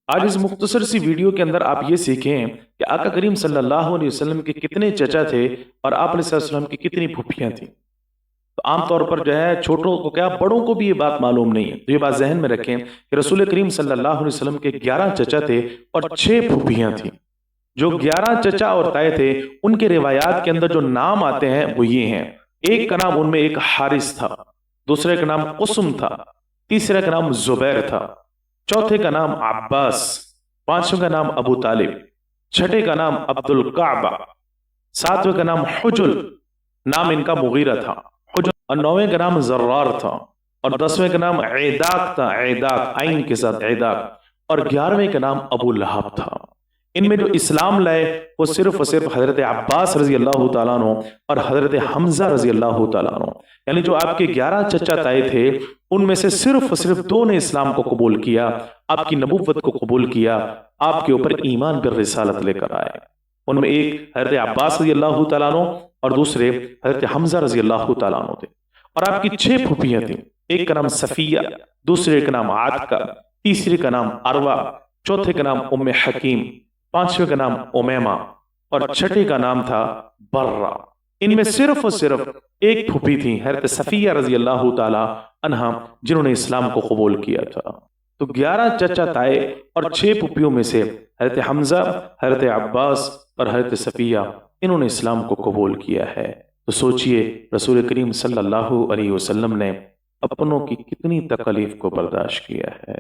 آج اس مختصر سی ویڈیو کے اندر آپ یہ سیکھیں کہ آقا کریم صلی اللہ علیہ وسلم کے کتنے چچا تھے اور آپ علیہ السلام کی کتنی پھوپھیاں تھیں۔ تو عام طور پر جو ہے چھوٹوں کو کیا بڑوں کو بھی یہ بات معلوم نہیں ہے، تو یہ بات ذہن میں رکھیں کہ رسول کریم صلی اللہ علیہ وسلم کے 11 چچا تھے اور 6 پھوپھیاں تھیں۔ جو 11 چچا اور تائے تھے ان کے روایات کے اندر جو نام آتے ہیں وہ یہ ہیں۔ ایک کا نام ان میں ایک حارث تھا، دوسرے کا نام قسم تھا، تیسرے کا نام زبیر تھا، چوتھے کا نام عباس، پانچویں کا نام ابو طالب، چھٹے کا نام عبد القعبہ، ساتویں کا نام حجل، نام ان کا مغیرہ تھا، حجل، اور نویں کا نام زرار تھا، اور 10ویں کا نام عیداق تھا، عیداق عین کے ساتھ عیداق، اور 11ویں کا نام ابو لہب تھا۔ ان میں جو اسلام لائے وہ صرف اور صرف حضرت عباس رضی اللہ تعالیٰ عنہ اور حضرت حمزہ رضی اللہ تعالیٰ عنہ، یعنی جو آپ کے 11 چچا تائے تھے ان میں سے صرف اور صرف 2 نے اسلام کو قبول کیا، آپ کی نبوت کو قبول کیا، آپ کے اوپر ایمان پر رسالت لے کر آئے۔ ان میں ایک حضرت عباس رضی اللہ تعالیٰ عنہ اور دوسرے حضرت حمزہ رضی اللہ تعالیٰ عنہ تھے۔ اور آپ کی 6 پھوپھیاں تھیں، ایک کا نام صفیہ، دوسرے کا نام عاتکہ، تیسرے کا نام عروہ، چوتھے کا نام ام حکیم، پانچویں کا نام امیمہ، اور چھٹے کا نام تھا برہ۔ ان میں صرف اور صرف ایک پھوپھی تھی حضرت صفیہ رضی اللہ تعالی عنہا جنہوں نے اسلام کو قبول کیا تھا۔ تو 11 چچا تائے اور 6 پھوپھیوں میں سے حضرت حمزہ، حضرت عباس اور حضرت صفیہ انہوں نے اسلام کو قبول کیا ہے۔ تو سوچئے رسول کریم صلی اللہ علیہ وسلم نے اپنوں کی کتنی تکلیف کو برداشت کیا ہے۔